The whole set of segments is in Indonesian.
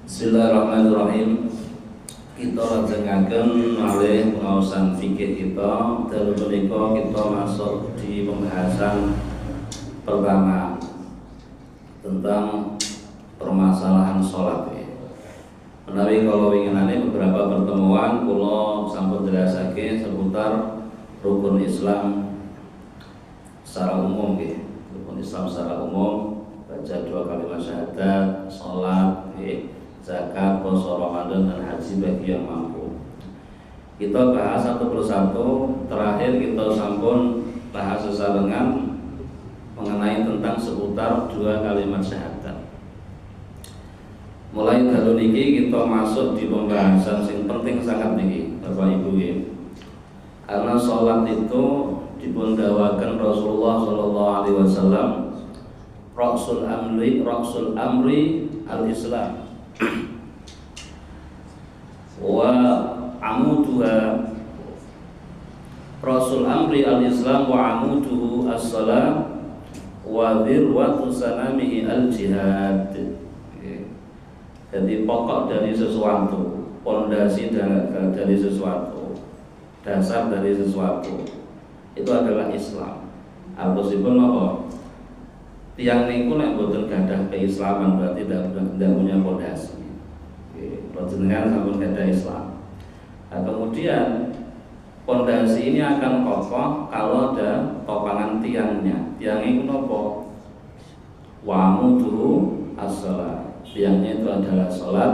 Bismillahirrahmanirrahim. Kita lajengaken malih pengaosan fikih kita. Dalu menika kita masuk di pembahasan pertama tentang permasalahan sholat. Menawi kalau winginane beberapa pertemuan kula sampun jelasake seputar rukun Islam secara umum nggih. Rukun Islam secara umum, baca 2 kalimat syahadat, sholat, zakat, puasa Ramadan dan haji bagi yang mampu. Kita bahas satu persatu. Terakhir kita sampun bahas sesarengan mengenai tentang seputar 2 kalimat syahadat. Mulai dalu niki kita masuk di pembahasan yang penting sangat niki, Bapak Ibu nggih. Karena sholat itu dipundawakan Rasulullah Shallallahu Alaihi Wasallam, Rasul Amri al-Islam wa amuduha. Rasul Amri al-Islam wa amuduhu as-salam wa dhirwatu sanamihi al-jihad. Jadi pokok dari sesuatu, pondasi dari sesuatu, dasar dari sesuatu itu adalah Islam. Artosipun apa? Tiang niku nek boten gadah keislaman berarti tidak punya pondasi. Kalau jenengan sampun gadah Islam. Nah, kemudian pondasi ini akan kokoh kalau ada topangan tiangnya. Tiang itu nopo? Wamudu as-salat. Tiangnya itu adalah salat.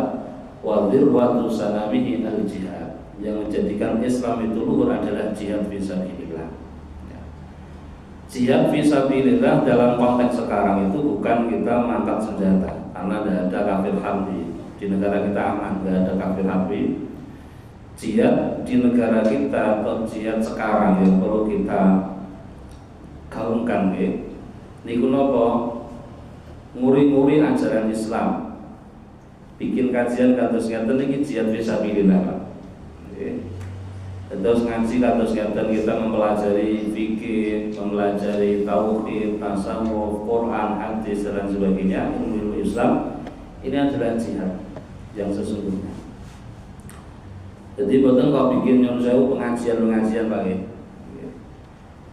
Wa dhirwatu sanamihi al-jihad. Yang menjadikan Islam itu luhur adalah jihad fisabilillah. Jihad fisabilillah dalam konteks sekarang itu bukan kita mengangkat senjata, karena tidak ada kafir harbi di negara kita, aman, tidak ada kafir harbi. Jihad di negara kita atau jihad sekarang yang perlu kita gaungkan niku napa? Nguri-nguri ajaran Islam, bikin kajian kados ngeten niki jihad fisabilillah. Terus ngaji kados ngeten, kita mempelajari fikih, mempelajari tauhid, tasawuf, Quran, hadis dan sebagainya, ilmu Islam. Ini adalah jihad yang sesungguhnya. Jadi boten kok bikin nyun sewu pengajian Pak nggih.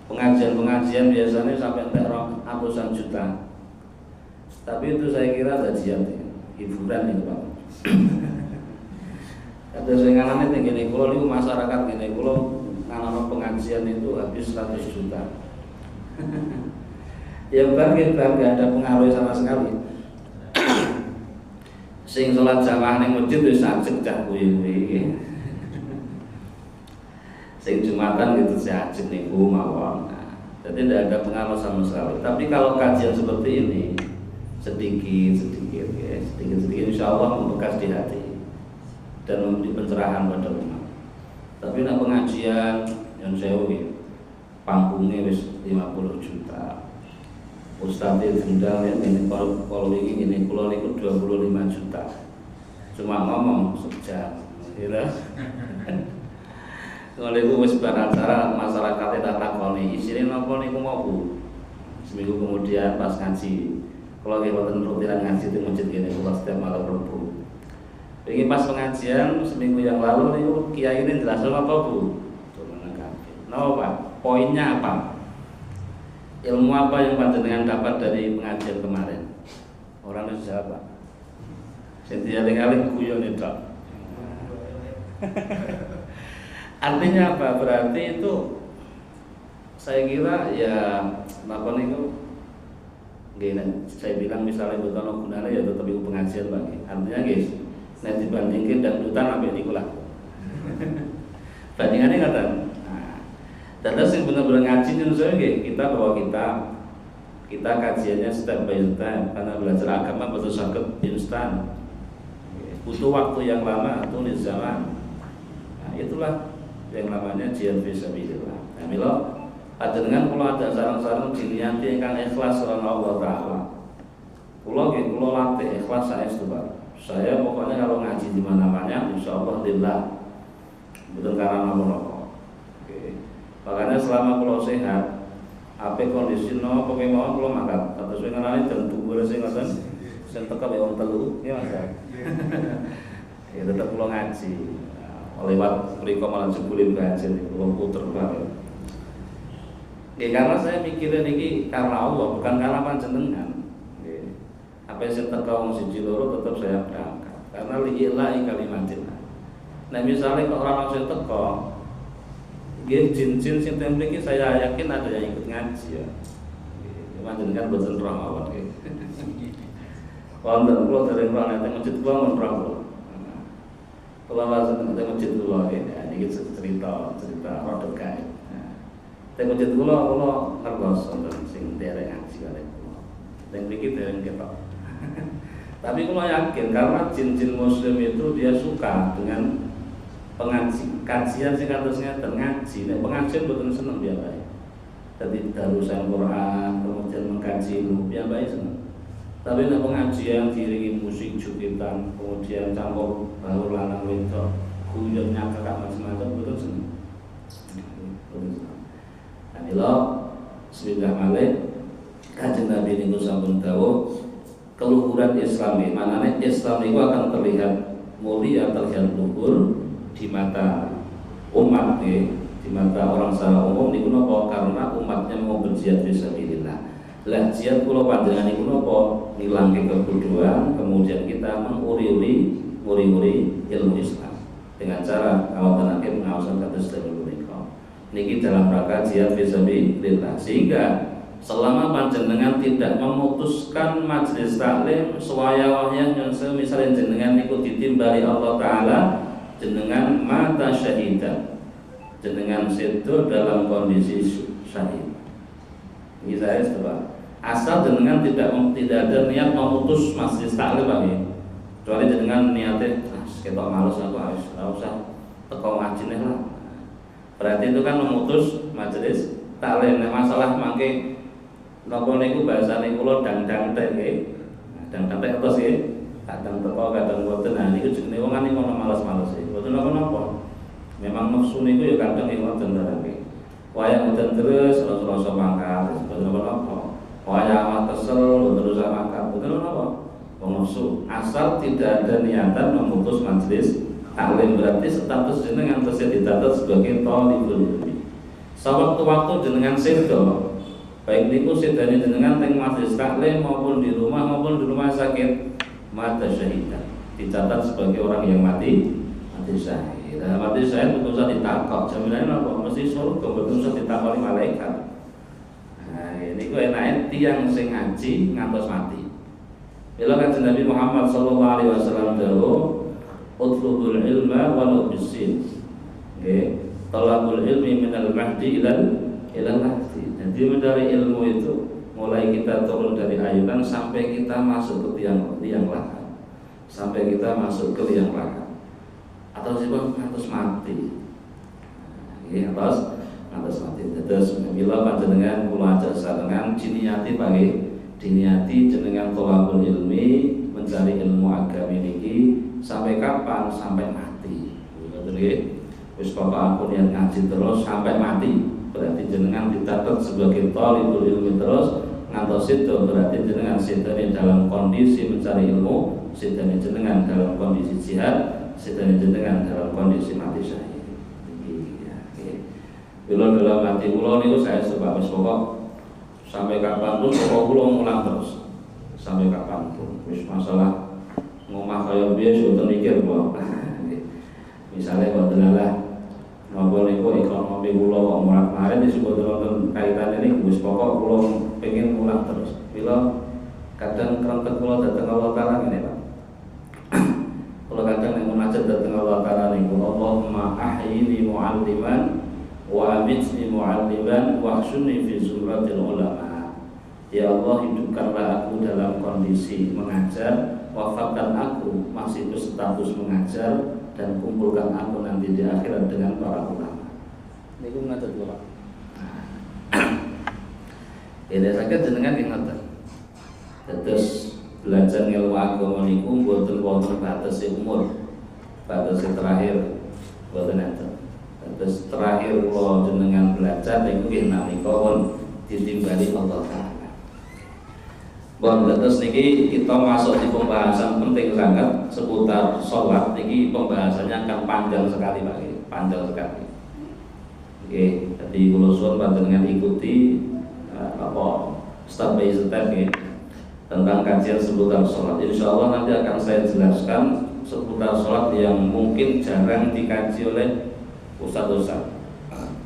Pengajian biasanya sampai entek ratusan juta. Tapi itu saya kira ada jihad, hiburan itu Pak. Ada sengalannya tinggi kulo niku masyarakat ngene kulo nganano pengajian itu habis 100 juta. Ya bagi ada pengaruh sama sekali. Sing salat jamaah ning masjid wis ajeg cah kuwi. Sing Jumatan gitu ajeg niku mawon. Nah, jadi tidak ada pengaruh sama sekali. Tapi kalau kajian seperti ini sedikit insyaallah membekas di hati dan memberi pencerahan pada umat. Tapi nak pengajian yang sewu panggungnya wis 50 juta. Ustadz gendang ini kalau ini pulau niku 25 juta. Cuma ngomong sejam, kira. Kalau itu wis barang cara masyarakat itu takoni isine napa niku mau Bu. Seminggu kemudian pas ngaji, kalau kita rutinan ngaji di masjid ini setiap malam Rabu. Ini pas pengajian seminggu yang lalu nih kiai ini jelaskan apa Bu? Nah Pak, poinnya apa? Ilmu apa yang panjenengan dapat dari pengajian kemarin? Orang itu siapa? Saya aling-aling guyon itu. Artinya apa? Berarti itu saya kira ya apa nih saya bilang misalnya bukan gunanya ya tetap itu pengajian bagi. Artinya guys. Nah dibandingkan dangdutan sampai niku lah. Bandingannya kata. Nah, terus yang benar-benar ngaji nyun saya kita bahwa kita kajiannya step by step, karena belajar agama betul sangat instan. Butuh waktu yang lama, tulis zaman. Nah, itulah yang namanya jihad fisabilillah. Nah, mila panjenengan kula ada sareng-sareng diniati ingkang ikhlas karena Allah taala. Kula latih ikhlas saestu Pak. Saya pokoknya kalau ngaji di mana-mana, insya Allah lillah, betul karena apa-apa. Makanya selama kalau sehat, apa kondisi no, pokoknya mau kalau makan, atau saya ngenalin dan tubuh sing ngoten, sing teko wae wong telu, ya Mas. Ya tetep kula ngaji. Lewat mriko malah jebule ngaji kula puter banget. Ya karena saya mikirin ini karena Allah, bukan karena panjenengan. Apa yang teko wong siji loro tetep saya berangkat. Karena lillahi kalimatillah. Nah misalnya kok orang langsung teko, jin-jin sing tempe iki saya yakin ada yang ikut ngaji ya. Panjenengan boten roh mawon nggih. Wonten kula dereng roh nek masjid kula mun roh. Kula langsung nek masjid kula niki cerita rada gaib. Teng masjid kula ngertos wonten sing dereng ngaji kali kula. Teng mriki dereng ketok. Tapi kula yakin karena jin-jin muslim itu dia suka dengan pengaji, kajian sing kados ngeten ngaji. Nek pengajian boten seneng dia bae. Jadi darusan Quran, kemudian mengkaji ilmu, ya baik senang. Tapi nek pengajian diiringi musik jukitan, kemudian campur baur lanang wedok, guyon nyakak macam-macam, betul senang. Nah, mila bismillah malih Kanjeng Nabi niku sampun dawuh keluhuran Islam iki, manane Islam itu akan terlihat mulia, terlihat luhur di mata umat di mata orang secara umum niku napa karena umatnya mau berjihad fisabilillah. Lah jihad kula panjenengan niku napa ngilangke kebodohan, kemudian kita menguri-uri ilmu Islam dengan cara ngawontenake pengawasan kados menika. Niki dalam rangka jihad fisabilillah sehingga selama panjenengan tidak memutuskan majelis taklim sewaya-waya yang misalnya jenengan niku ditimbali Allah taala jenengan mata syahidan jenengan situ dalam kondisi syahid. Ini saya coba. Asal jenengan tidak ada niat memutus majelis taklim Pak. Kecuali jenengan niatnya ketok males aku harus enggak usah teko ngaji lah. Berarti itu kan memutus majelis taklim. Nek masalah mangke napa niku bahasane kula dang-dang tek nggih. Dang-dang tek terus nggih. Kadang teko kadang boten. Nah niku jenenge wong kan ngono males-males. Boten napa-napa. Memang nafsu niku ya kadang ing wonten darane. Wayang udan terus rasa mangkat, boten apa-apa. Wayang amat kesel terus mangkat, boten apa. Wong nafsu asal tidak ada niatan memutus majelis taklim berarti status jenengan terus dicatat sebagai thalibul ilmi. Sewaktu-waktu jenengan sedo, baik niku sedane jenengan teng majelis taklim maupun di rumah sakit, mata syahidan dicatat sebagai orang yang mati syahid. Dalam arti saya betul saja ditakok, jaminannya apa? Mesti surga, betul saja ditakok oleh malaikat. Nah, ini kok enaknya tiang sing ngaji ngantos mati. Bila Kanjeng Nabi Muhammad sallallahu alaihi wasallam dawuh, "Utlubul ilma walau bisin." Nggih, talabul ilmi minal mahdi ilal mahdi. Jadi mencari ilmu itu mulai kita turun dari ayunan sampai kita masuk ke liang lahat. Sampai kita masuk ke liang lahat. Atau sebab harus mati, ya harus mati. Terus bila panjenengan kula ajak sarengan diniati pagi, diniati jenengan thalabul ilmi mencari ilmu agama niki sampai kapan? Sampai mati. Betul nggih? Wis pokok aku niat ngaji terus sampai mati. Berarti jenengan dicatat sebagai thalibul ilmi terus ngantos itu berarti jenengan sedane dalam kondisi mencari ilmu, sedane jenengan dalam kondisi jihad, sedang jenengan dalam kondisi mati syahid. Bila dalam hati kula niku saya sebab wis pokok sampai kapanpun pokok kula mulang terus. Sampai kapanpun. Wis masalah ngomah kaya piye mboten mikir kula. Misalnya boten lah napa niku ekonomi kula kok murat-marit disebut wonten kaitane niku wis pokok kula pengin mulang terus. Bila kadang kerempet kula dateng Allah taala ngene Pak. Kalau kadang yang munajat datang Allah Ta'ala niku Allahumma ahyini mu'alliman wa amitni mu'alliman wa ahsunni fi zumratil ulama. Ya Allah, hidupkanlah aku dalam kondisi mengajar, wafatkan aku masih berstatus mengajar, dan kumpulkan aku nanti di akhirat dengan para ulama. Niku ngaten kula Pak. Ya sakit jenengan ingatan. Terus belajar ilmu agama niku mboten wonten batas umur. Batas terakhir mboten enten. Batas terakhir kula jenengan belajar niku nggih nalika pun ditimbali Allah Taala. Bon, terus niki kita masuk di pembahasan penting sangat seputar sholat. Niki pembahasannya akan panjang sekali Pak, panjang sekali. Oke, jadi kula suwun panjenengan ikuti step by step tentang kajian seputar sholat. Insya Allah nanti akan saya jelaskan seputar sholat yang mungkin jarang dikaji oleh ustadz-ustadz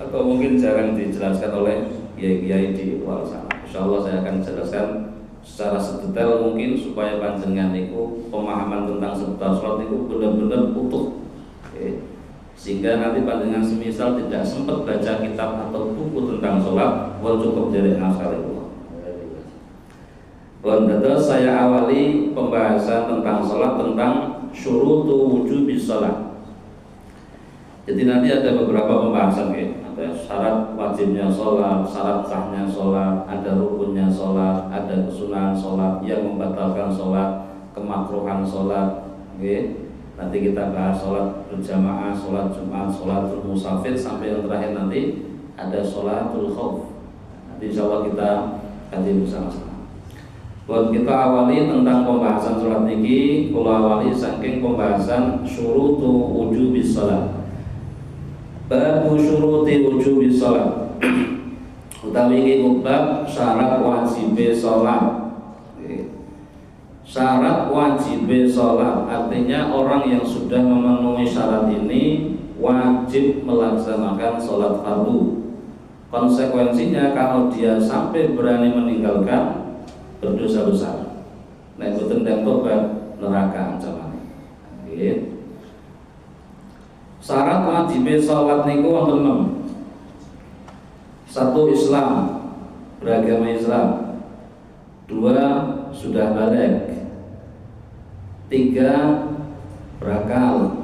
atau mungkin jarang dijelaskan oleh kiai-kiai di luar sana. Insya Allah saya akan jelaskan secara sedetail mungkin supaya panjenengan itu pemahaman tentang seputar sholat itu benar-benar utuh, sehingga nanti panjenengan semisal tidak sempat baca kitab atau buku tentang sholat, cukup dari asal itu. Terus saya awali pembahasan tentang sholat, tentang syurutu wujubis sholat. Jadi nanti ada beberapa pembahasan ada syarat wajibnya sholat, syarat sahnya sholat, ada rukunnya sholat, ada kesunahan sholat, yang membatalkan sholat, kemakruhan sholat. Nanti kita bahas sholat berjamaah, sholat Jumat, sholatul musafir, sampai yang terakhir nanti ada sholatul khauf. Nanti insya Allah kita kaji bersama-sama. Buat kita awali tentang pembahasan sholat niki, kalau awali saking pembahasan syurutu wujubis sholat. Babu syuruti wujubis sholat. Utawi iki bab syarat wajib sholat. Syarat wajib sholat artinya orang yang sudah memenuhi syarat ini wajib melaksanakan sholat fardu. Konsekuensinya kalau dia sampai berani meninggalkan, berdosa besar. Nah itu tentang tobat, neraka ancamannya. Syarat wajib sholat niku wonten 6. 1 Islam, beragama Islam. 2 sudah balik. 3 berakal.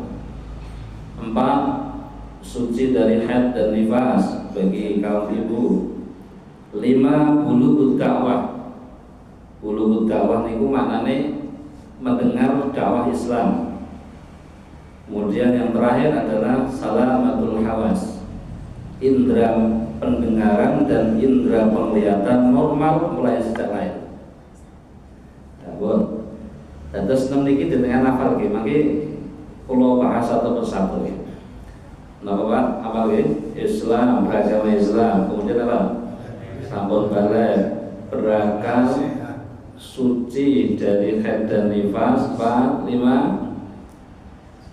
4 suci dari haid dan nifas bagi kaum ibu. 5 bulughud dakwah. Bulughud dakwah niku maknane mendengar dakwah Islam. Kemudian yang terakhir adalah salamatul hawas, indera pendengaran dan indera penglihatan normal mulai sejak lahir. Bon, terus 6 niki dengan hafal nggih, mangke kula bahas satu persatu nggih. Napa Pak? Hafal nggih? Islam, beragama Islam, kemudian apa? Sampun balik, berakal, suci dari haid dan nifas. 4, 5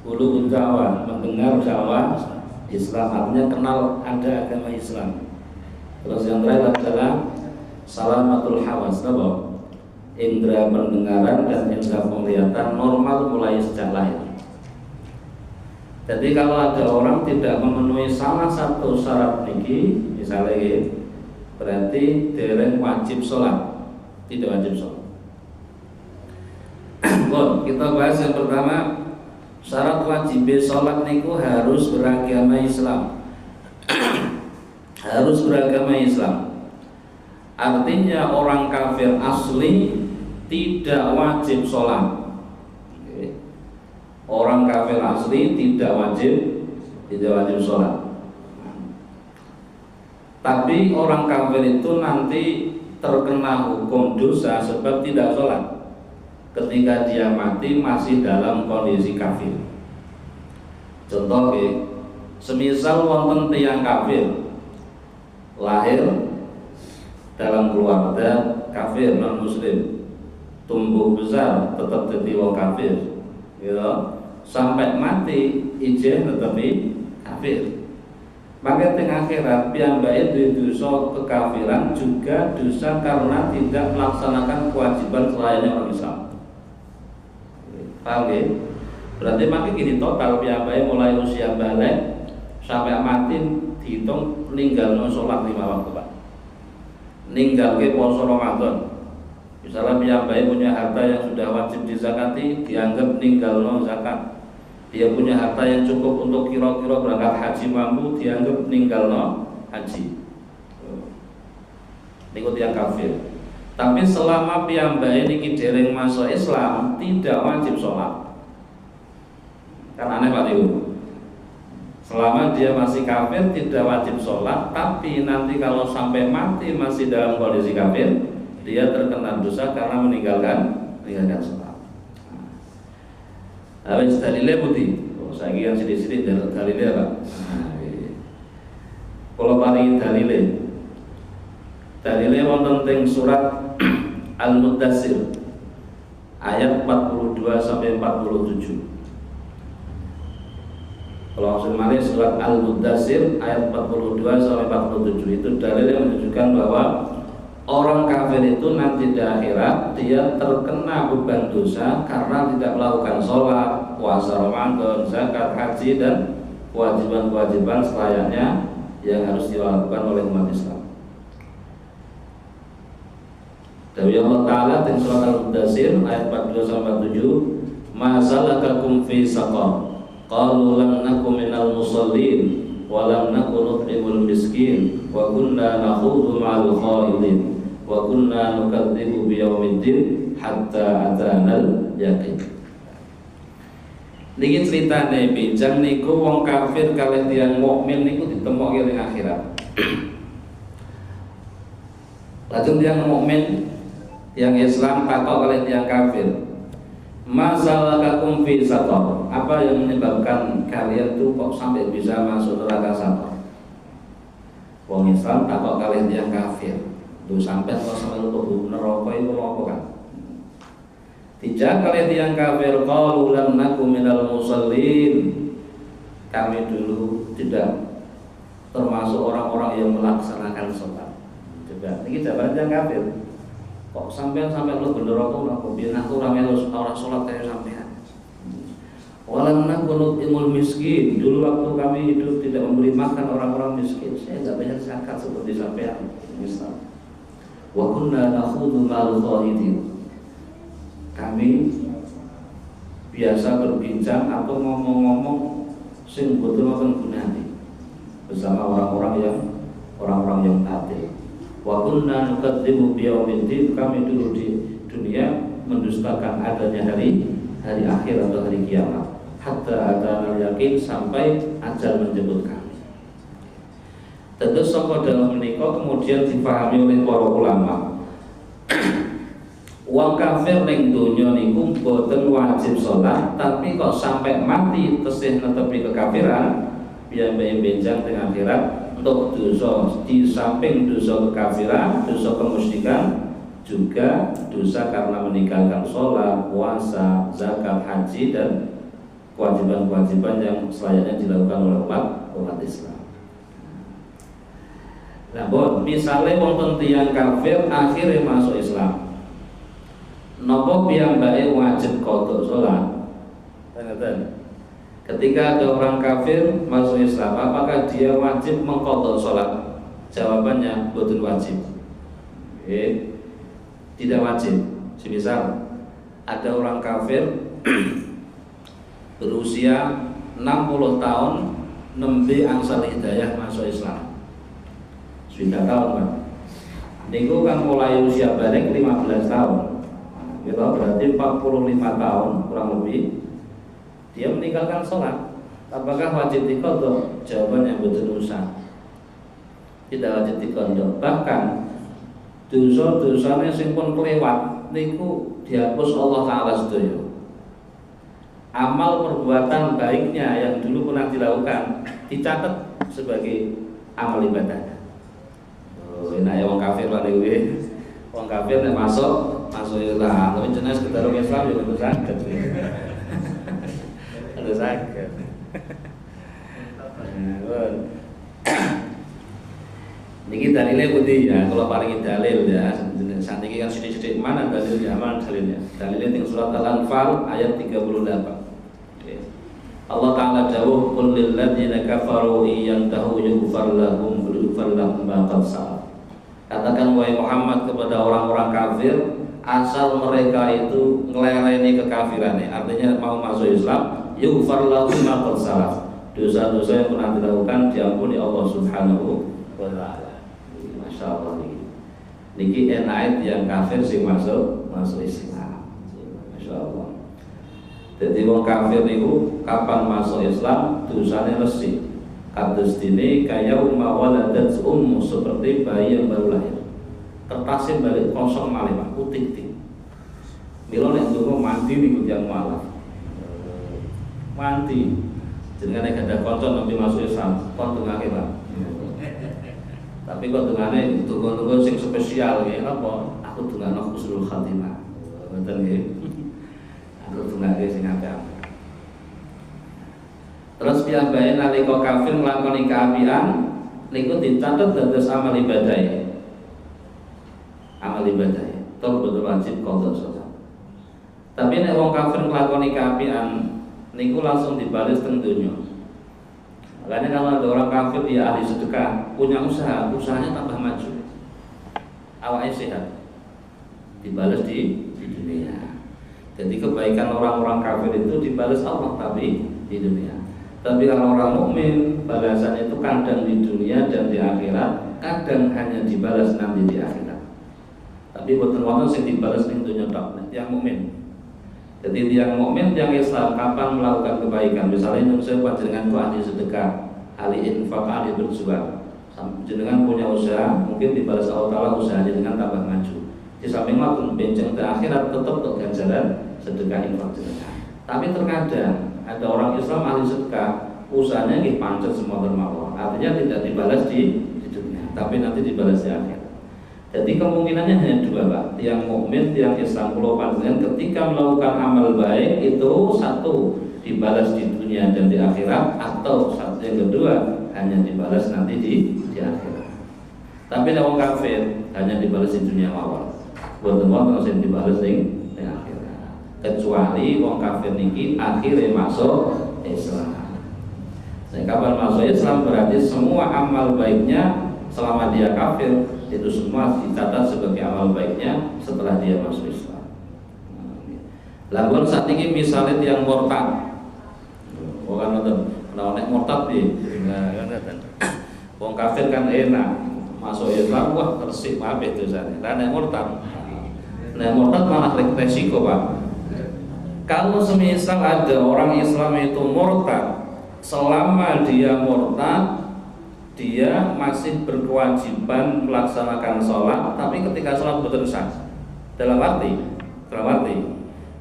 bulughud dakwah, mendengar dakwah Islam, artinya kenal ada agama Islam. Terus yang terakhir adalah salamatul hawas, indera pendengaran dan indera penglihatan normal mulai sejak lahir. Jadi kalau ada orang tidak memenuhi salah satu syarat niki, misalnya berarti dereng wajib sholat, tidak wajib sholat. Bon, kita bahas yang pertama. Syarat wajib sholat niku harus beragama Islam. Harus beragama Islam. Artinya orang kafir asli tidak wajib sholat. Orang kafir asli tidak wajib sholat. Tapi orang kafir itu nanti terkena hukum dosa sebab tidak sholat ketika dia mati masih dalam kondisi kafir. Contoh semisal wonten tiyang kafir lahir dalam keluarga kafir non muslim, tumbuh besar tetap jadi wong kafir, sampai mati ijen tetapi kafir. Maka tengah akhirat piyambake duwe dosa kekafiran juga dosa karena tidak melaksanakan kewajiban selayaknya orang Islam. Paham ya? Berarti makin gini total piyambake mulai usia balik sampai mati dihitung ninggalno sholat 5 waktu Pak. Ninggalke poso Ramadan. Misalnya piyambake punya harta yang sudah wajib dizakati, dianggap ninggalno zakat. Dia punya harta yang cukup untuk kira-kira berangkat haji mampu, dianggap ninggalno haji. Niku tiyang kafir. Tapi selama piyambake niki dereng masuk Islam tidak wajib sholat. Kan aneh Pak Ibu. Selama dia masih kafir tidak wajib sholat, tapi nanti kalau sampai mati masih dalam kondisi kafir, dia terkena dosa karena meninggalkan sholat. Wis dalile putih. Saiki kan sithik-sithik dalile Pak. Kula paringi dalile. Dalile wonten teng surat Al-Muddatsir ayat 42 sampai 47. Kalau langsung mari surat Al-Muddatsir ayat 42 sampai 47 itu dalil yang menunjukkan bahwa orang kafir itu nanti di akhirat dia terkena beban dosa karena tidak melakukan sholat, puasa Ramadan, zakat, haji dan kewajiban-kewajiban selayaknya yang harus dilakukan oleh umat Islam. Dari Allah Ta'ala di surat Al-Muddatsir ayat 42 sampai 47, ma salakakum fi saqar qalu lam nakum minal musallin wa lam nakun nut'imul miskin wa kunna nakhudhu ma'al khaidin wa kunna nukadzibu biyaumiddin hatta atanal yaqin. Niki critane bijang niku wong kafir kalih tiyang mukmin niku ditemokke ning akhirat. Lajeng tiyang mukmin yang Islam takok kalih tiyang kafir, masalakakum fi saqar, apa yang menyebabkan kalian tuh kok sampai bisa masuk neraka saqar? Wong Islam takok kalih tiyang kafir, tuh sampai kok sampai mlebu neraka iku apa kan? Dijak kalih tiyang kafir, qalu lam nakum minal musallin, kami dulu tidak termasuk orang-orang yang melaksanakan sholat. Coba niki jawaban tiyang kafir. Kok sampai lu neraka aku biyen aku ora melu ora salat kaya sampean. Walam nakunut imul miskin, dulu waktu kami hidup tidak memberi makan orang-orang miskin. Saya enggak banyak zakat seperti sampean misal. Wa kunna nakhudhu ma'al khaidin. Kami biasa berbincang atau ngomong-ngomong sing boten wonten gunane bersama orang-orang yang taat. Wa kunna nukadzibu biyaumiddin, kami dulu di dunia mendustakan adanya hari akhir atau hari kiamat. Hatta atanal yakin, sampai ajal menjemput kami. Tentu saka dalam menika kemudian dipahami oleh para ulama. Wong kafir ning donya niku boten wajib sholat, tapi kok sampai mati tesih netepi kekafiran, piyambake benjang teng akhirat untuk dosa, di samping dosa kekafiran, dosa kemusyrikan, juga dosa karena meninggalkan sholat, puasa, zakat, haji dan kewajiban-kewajiban yang selayaknya dilakukan oleh umat Islam. Nah, misalnya wonten tiyang kafir akhirnya masuk Islam, napa piyambake wajib qada sholat? Ketika ada orang kafir masuk Islam, apakah dia wajib mengqadha sholat? Jawabannya boten wajib. Tidak wajib. Semisal ada orang kafir berusia 60 tahun nembe angsal hidayah masuk Islam. Sudah tahun kan? Niku kan mulai usia balik 15 tahun. Itu berarti 45 tahun kurang lebih. Dia meninggalkan sholat, apakah wajib diqadha? Jawabannya boten usah. Tidak wajib diqadha. Bahkan dosa-dosane sing pun kelewat niku dihapus Allah Ta'ala sedaya. Amal perbuatan baiknya yang dulu pernah dilakukan dicatat sebagai amal ibadah. Enak ya wong kafir lah niku. Wong kafir nek masuk Islam, tapi jenis kedarung Islam ya tentu saged. Ada sakit. Niki dalile putih ya, kalau paringi dalil ya. Saat ini kan sedikit mana dalilnya, mana dalilnya? Dalilnya di surat Al-Anfal ayat 38. Allah Ta'ala dawuh qul lil ladzina kafaru iyantahu yughfar lahum ma qad salaf. Katakan wahai Muhammad kepada orang-orang kafir, asal mereka itu ngelereni kekafirannya, artinya mau masuk Islam, yughfar lahum ma qad salaf, dosa-dosa yang pernah dilakukan diampuni Allah Subhanahu wa taala. Masya Allah niki enak yang kafir sing masuk Islam. Masya Allah. Jadi wong kafir niku kapan masuk Islam dosane resik. Kados dene kaya waladat ummu, seperti bayi yang baru lahir. kertasnya balik kosong malih Pak, putih-putih. Mila nek ndonga mandi niku tiyang mualaf. Mandi. Jenenge nek ada kanca nembe masuk Islam, kon dongake Pak. Tapi kok dongane donga-donga sing spesial nggih apa? Aku dongano husnul khatimah. Ngoten nggih. Aku dongake sing apik. Terus piyambake nalika kafir nglakoni kaapian niku dicatet dados amal ibadah. Amal ibadah. Tur betul wajib qadha salat. Tapi nek wong kafir nglakoni kaapian niku langsung dibalas teng donya. Makanya kalau ada orang kafir dia ahli sedekah, punya usaha, usahanya tambah maju. Awalnya sehat, dibalas di dunia. Jadi kebaikan orang-orang kafir itu dibalas Allah tapi di dunia. Tapi kalau orang mukmin balasannya itu kadang di dunia dan di akhirat, kadang hanya dibalas nanti di akhirat. Tapi boten-boten sing dibalas ning dunia tok, yang mukmin. Jadi yang mukmin, yang Islam kapan melakukan kebaikan, misalnya Indonesia panjenengan ku ahli sedekah, ahli infak, ahli berjuang, jenengan punya usaha, mungkin dibalas Allah Taala usahanya dengan tambah maju. Di samping waktu benjang ke akhirat tetap untuk ganjaran sedekah infak jenengan. Tapi terkadang ada orang Islam ahli sedekah, usahanya nggih pancet semua dermawan, artinya tidak dibalas di dunia, tapi nanti dibalas di akhirat. Jadi kemungkinannya hanya dua Pak, tiang mukmin, tiang Islam pulau panjenengan ketika melakukan amal baik itu satu dibalas di dunia dan di akhirat, atau satu yang kedua hanya dibalas nanti di akhirat. Tapi orang kafir hanya dibalas di dunia awal, buat yang dibalas di akhirat. Kecuali orang kafir niki akhirnya masuk Islam. Nah, kapan masuk Islam berarti semua amal baiknya selama dia kafir itu semua dicatat sebagai amal baiknya setelah dia masuk Islam. Lamun saat ini misalnya yang murtad, bukan nonton, kalau nek murtad di, wong kafir kan enak, masuk Islam wah bersih maaf itu sana. Dan nek murtad malah resiko Pak. Kalau semisal ada orang Islam itu murtad, selama dia murtad dia masih berkewajiban melaksanakan sholat, tapi ketika sholat betul sah. Dalam arti,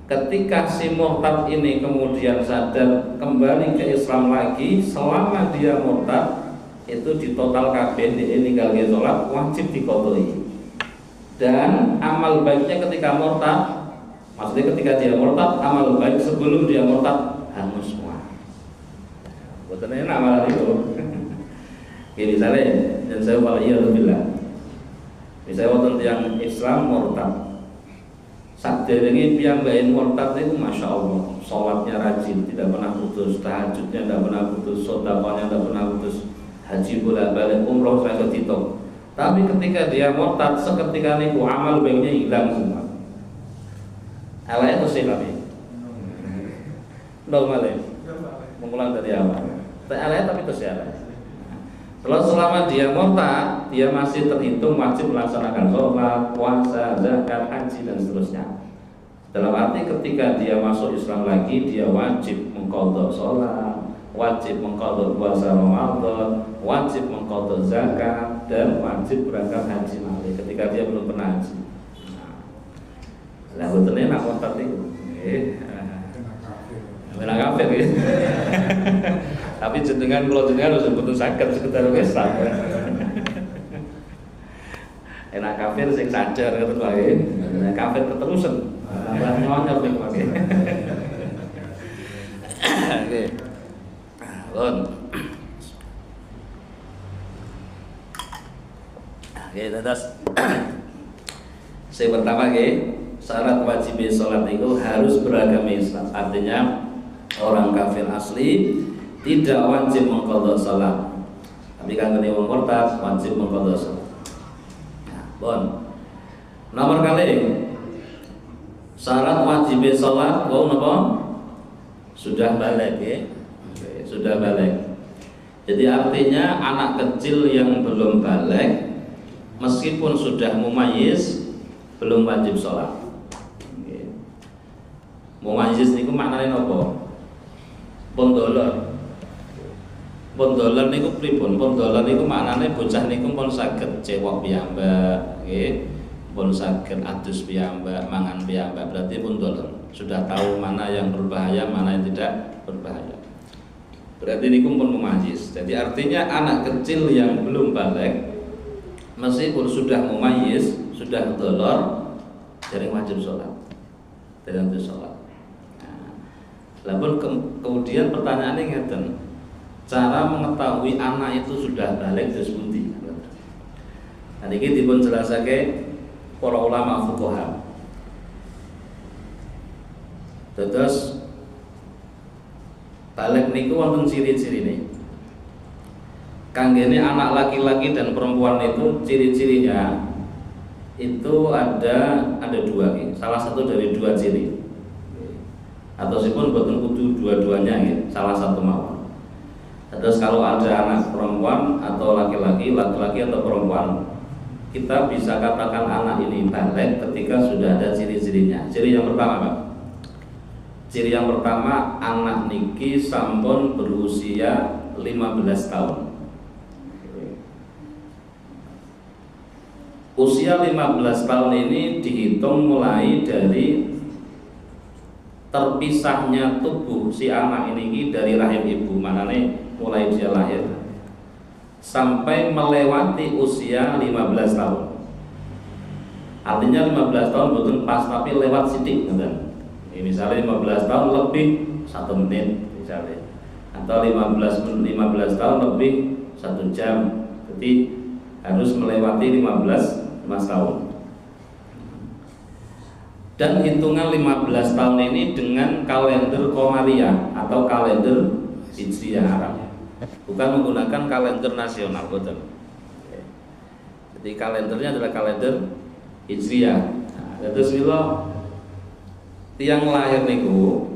ketika si murtad ini kemudian sadar kembali ke Islam lagi, selama dia murtad itu di total kabeh dia ninggalke sholat wajib diqodhoi. Dan amal baiknya ketika murtad, maksudnya ketika dia murtad, amal baik sebelum dia murtad hangus semua. Boten enak malah itu. Oke, misalnya, dan saya waliyadzubillah, misalnya wonten yang Islam murtad, saderenge piyambaken murtad itu masya Allah, sholatnya rajin, tidak pernah putus, tahajudnya tidak pernah putus, sedekahnya tidak pernah putus, haji bolak-balik, umroh saya ditok. Tapi ketika dia murtad, seketika niku amal baiknya hilang semua. Alaya itu sih kami, normal, mengulang dari awal. Alaya tapi itu sih alaya. Kalau selama dia murtad, dia masih terhitung wajib melaksanakan sholat, puasa, zakat, haji dan seterusnya. Dalam arti ketika dia masuk Islam lagi, dia wajib mengqadha sholat, wajib mengqadha puasa Ramadan, wajib mengqadha zakat, dan wajib berangkat haji malih ketika dia belum pernah haji. Lah betulnya nak murtad itu, benar kafir ya. Tapi jenengan kalau jenengan harus betul sakit sekitar Islam. Enak kafir sing sadar ngoten wae. Enak kafir keterusan. Tambah nyonyor ning wae. Oke. Lon. Oke, terus saya pertama syarat wajib sholat itu harus beragama Islam. Artinya orang kafir asli tidak wajib mengqadha salat. Tapi kan kene wong murtad wajib mengqadha salat. Nah, bon. Nomor kali syarat wajib salat wong napa? Sudah balik ya. Oke, sudah balik. Jadi artinya anak kecil yang belum balik meskipun sudah mumayyiz belum wajib salat. Oke. Mumayyiz niku maknane napa? Pondolor. Pondolor niku pripun? Pondolor niku maknane bocah niku pun saged cewek piyambak, nggih. pun saged adus piyambak, mangan piyambak, berarti pun dolor. Sudah tahu mana yang berbahaya, mana yang tidak berbahaya. Berarti ini pun mumayyiz. Jadi artinya anak kecil yang belum balik, meskipun sudah mumayyiz, sudah dolor, jadi wajib sholat. Tidak wajib sholat. Lalu kemudian pertanyaannya ngeten, cara mengetahui anak itu sudah balik terus pundi? Nah ini dipun jelasake para ulama fuqaha. Terus balik niku wonten ciri-cirine. Kanggene anak laki-laki dan perempuan itu ciri-cirinya itu ada dua nih. Salah satu dari dua ciri. Atau sipun boten kudu dua-duanya ya, salah satu mawon. Terus kalau ada anak perempuan atau laki-laki atau perempuan, kita bisa katakan anak ini balik ketika sudah ada ciri-cirinya. Ciri yang pertama, Pak. Ciri yang pertama, anak niki sampun berusia 15 tahun. Usia 15 tahun ini dihitung mulai dari terpisahnya tubuh si anak ini dari rahim ibu, manane mulai dia lahir sampai melewati usia 15 tahun. Artinya 15 tahun betul pas tapi lewat sidik, kan? Misalnya 15 tahun lebih 1 menit misalnya, atau 15 tahun lebih 1 jam. Jadi harus melewati 15 tahun. Dan hitungan 15 tahun ini dengan kalender Qamariyah atau kalender Hijriyah Arab, bukan menggunakan kalender nasional, betul. Jadi kalendernya adalah kalender Hijriyah. Terus bila tiang lahir niku,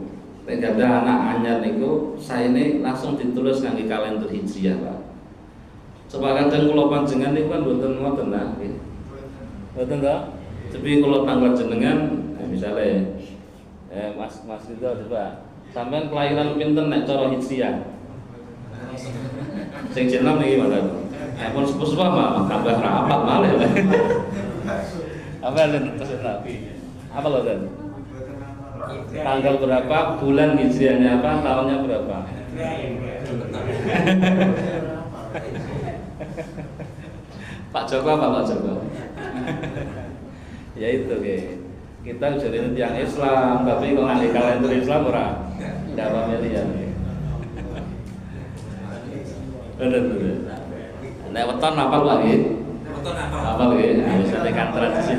nek ada anak anyar niku, saya ini langsung ditulis ngangge kalender Hijriyah, Pak. Coba kadang kula panjenengan niku kan mboten ngoten nah. Mboten ta? Tapi kalau tanggal jenengan, misalnya Mas itu coba sampean kelahiran pinten nek cara Hijriyah? Sing jeneng niki mboten. Pun sepuh-sepuh mah kabeh ra apal malih. Apa lho terus apa lho Den? Tanggal berapa, bulan Hijriyahnya apa, tahunnya berapa? Pak Joko apa Pak Joko? Ya itu kita jadi tiang Islam, tapi kalau di kalender Islam ora ndak pamilian. Bener. Nek weton apa lagi? Weton apa? Apa lagi? Biasanya kan tradisi.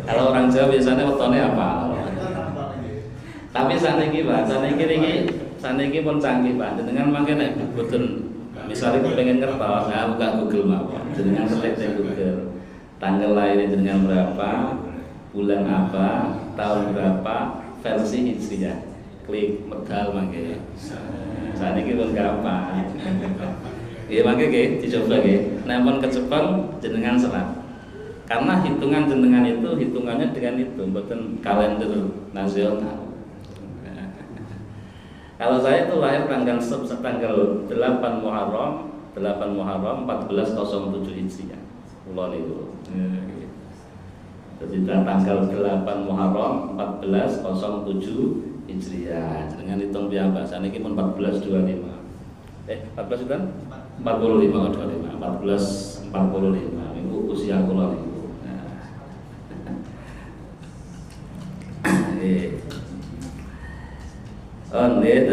Kalau orang Jawa biasanya wetonnya apa? Tapi saniki Pak, saniki pun canggih Pak. Dengan mangke nek boten misalnya kepengen ngertos, nah buka Google mawon. Jenengan ketik di Google. Tanggal lahirnya jenengan berapa? Bulan apa, tahun berapa, versi Hijriyah. Klik medal mangke. Saat ini pun gampang. Ya mangke dicoba nek pun kecepen jenengan serap. Karena hitungan jenengan itu hitungannya dengan itu, mboten kalender nasional. Kalau saya itu lahir tanggal 8 Muharram 1407 Hijriah. Kula niku. Jadi tanggal 8 Muharram 1407 Hijriah. Dengan hitung piyambak saniki pun 1425. 14 kan? 45 Minggu usia kula niku.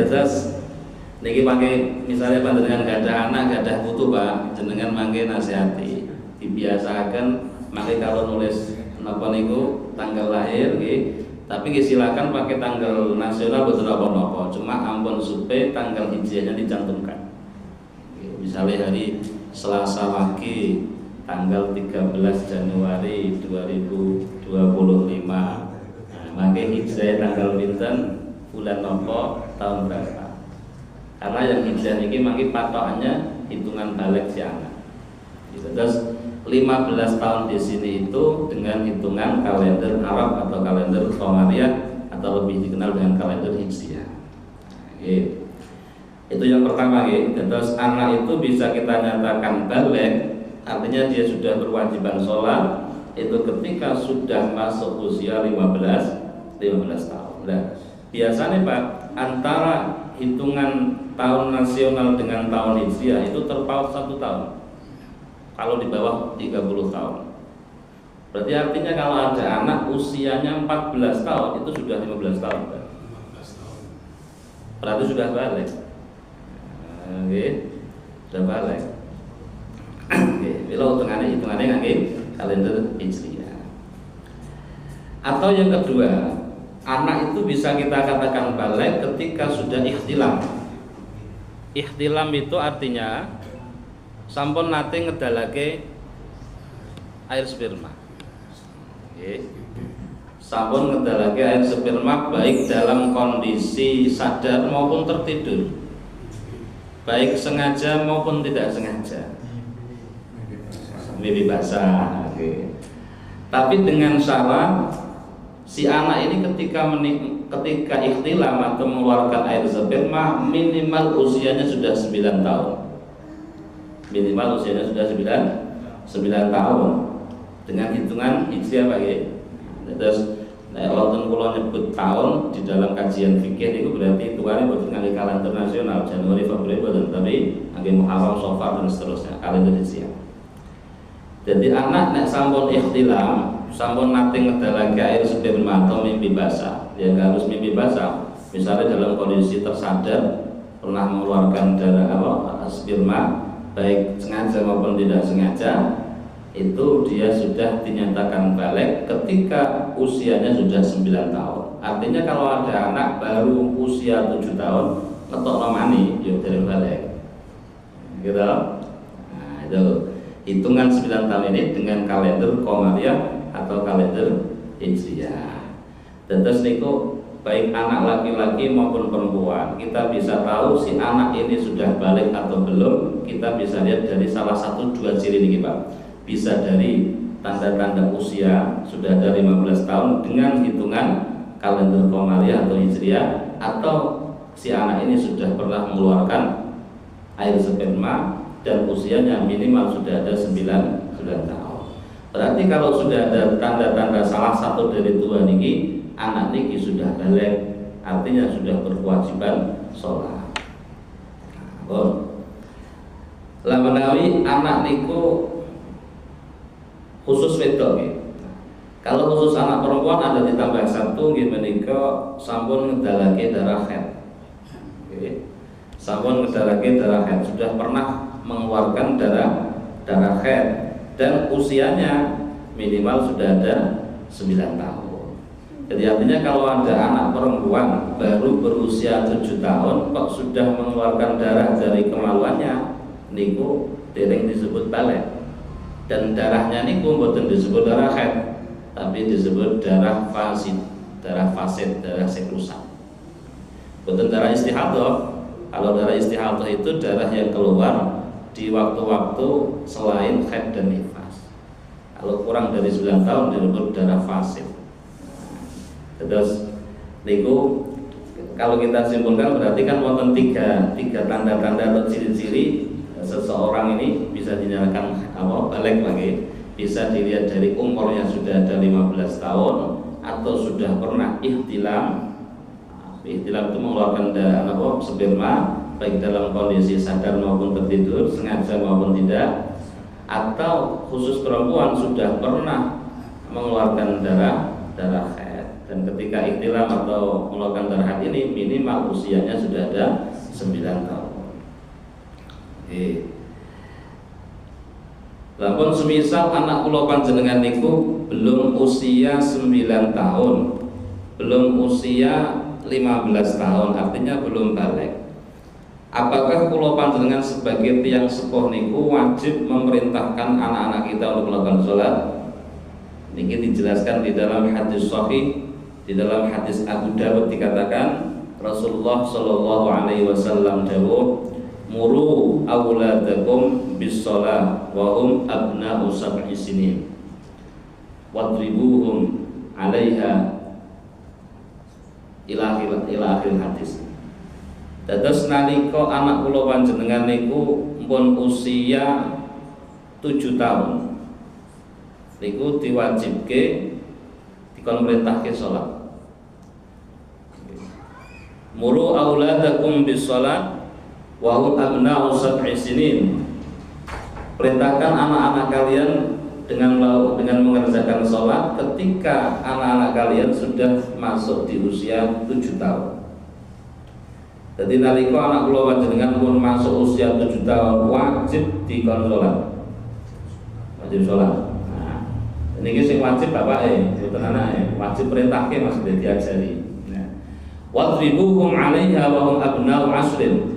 Terus niki pakai misalnya panjenengan gak ada anak, gak ada putu Pak, jenengan mangke nasihati, dibiasakan mangke kalau nulis napa niku tanggal lahir nggih, tapi silakan pakai tanggal nasional boten napa-napa, cuma ampun supaya tanggal hijriyahnya dicantumkan. Misalnya hari Selasa Wage tanggal 13 Januari 2025. Mangke hijriyah tanggal pinten, bulan nopo, tahun berapa? Karena yang hijrah ini mungkin patokannya hitungan balik si anak. Gitu. Terus 15 tahun di sini itu dengan hitungan kalender Arab atau kalender Qamariyah atau lebih dikenal dengan kalender Hijriyah. Gitu. Itu yang pertama gitu. Terus anak itu bisa kita nyatakan balik, artinya dia sudah berwajiban sholat itu ketika sudah masuk usia 15 tahun. Nah, biasanya Pak, antara hitungan tahun nasional dengan tahun hijriah itu terpaut 1 tahun. Kalau di bawah 30 tahun. Berarti artinya kalau ada anak usianya 14 tahun itu sudah 15 tahun Pak. Berarti sudah balik. Oke, sudah balik. Oke, kalau hitungannya nggak kalender hijriah. Atau yang kedua, anak itu bisa kita katakan balik ketika sudah ikhtilam. Ikhtilam itu artinya sampun nate ngedalake air sperma. Oke. Sampun ngedalake air sperma baik dalam kondisi sadar maupun tertidur, baik sengaja maupun tidak sengaja. Mimpi basah. Oke. Tapi dengan syarat si anak ini ketika ikhtilam atau mengeluarkan air sperma minimal usianya sudah 9 tahun. Minimal usianya sudah 9 tahun dengan hitungan hijriah Pak ya. Terus wonten kula nyebut tahun di dalam kajian fikih itu berarti hitungannya boten ngangge kalender nasional Januari Februari boten, tapi ngangge Muharram Safar dan seterusnya kalender hijriah. Jadi anak nek sampun ikhtilam, sampun nate ngedalake air sperma atau mimpi basah, ya nggak harus mimpi basah. Misalnya dalam kondisi tersadar pernah mengeluarkan darah sperma, baik sengaja maupun tidak sengaja, itu dia sudah dinyatakan balik ketika usianya sudah 9 tahun. Artinya kalau ada anak baru usia 7 tahun ngetok nomani, yuk dari balik. Gitu. Nah, itu hitungan 9 tahun ini dengan kalender Qamariyah atau kalender Hijriyah. Dan terus niku baik anak laki-laki maupun perempuan, kita bisa tahu si anak ini sudah balik atau belum. Kita bisa lihat dari salah satu 2 ciri ini Pak. Bisa dari tanda-tanda usia sudah ada 15 tahun dengan hitungan kalender Qamariyah atau Hijriyah, atau si anak ini sudah pernah mengeluarkan air sperma dan usianya minimal sudah ada 9 tahun. Berarti kalau sudah ada tanda-tanda salah satu dari 2 niki, anak niki sudah balik, artinya sudah berkewajiban sholat. Lah menawi anak niku khusus wedok nggih. Kalau khusus anak perempuan ada ditambah 1 nggih menika sampun ngedalake darah haid. Nggih. Sampun ngedalake darah haid, sudah pernah mengeluarkan darah haid dan usianya minimal sudah ada 9 tahun. Jadi artinya kalau ada anak perempuan baru berusia 7 tahun kok sudah mengeluarkan darah dari kemaluannya, niku dereng disebut balik. Dan darahnya niku mboten disebut darah haid, tapi disebut darah fasid, darah sek rusak. Mboten darah istihadah. Kalau darah istihadah itu darah yang keluar di waktu-waktu selain haid dan nifas. Kalau kurang dari 9 tahun disebut darah fasid. Terus niku kalau kita simpulkan berarti kan wonten tiga tanda-tanda atau ciri-ciri seseorang ini bisa dinyatakan balik lagi. Bisa dilihat dari umurnya sudah ada 15 tahun atau sudah pernah ikhtilam. Ikhtilam itu mengeluarkan darah sperma baik dalam kondisi sadar maupun tertidur, sengaja maupun tidak, atau khusus perempuan sudah pernah mengeluarkan darah haid. Dan ketika ikhtilam atau mengeluarkan darah haid ini minimal usianya sudah ada 9 tahun. Lamun semisal anak kula panjenengan niku belum usia 9 tahun, belum usia 15 tahun, artinya belum balik. Apakah kula panjenengan sebagai tiyang sepuh niku wajib memerintahkan anak-anak kita untuk melakukan sholat? Niki dijelaskan di dalam hadis sahih, di dalam hadis Abu Dawud dikatakan Rasulullah Shallallahu Alaihi Wasallam dawuh, muru awladakum bis shalah wa hum abna'u sab'i sinin wadribuhum 'alaiha ila akhir hadis. Dados nalika anak kula panjenengan niku pun usia 7 tahun niku diwajibke dikon merintahke salat. Muru auladakum bis salat wa hum abna'u sab'i sinin. Perintahkan anak-anak kalian dengan mengerjakan sholat ketika anak-anak kalian sudah masuk di usia 7 tahun. Jadi nalika anak kula panjenengan pun masuk usia 7 tahun wajib dikon sholat. Wajib sholat. Nah, ini sing wajib bapake, mboten anake, wajib perintahke maksudnya diajari. Wadribuhum 'alaiha wa hum abna'u 'ashrin.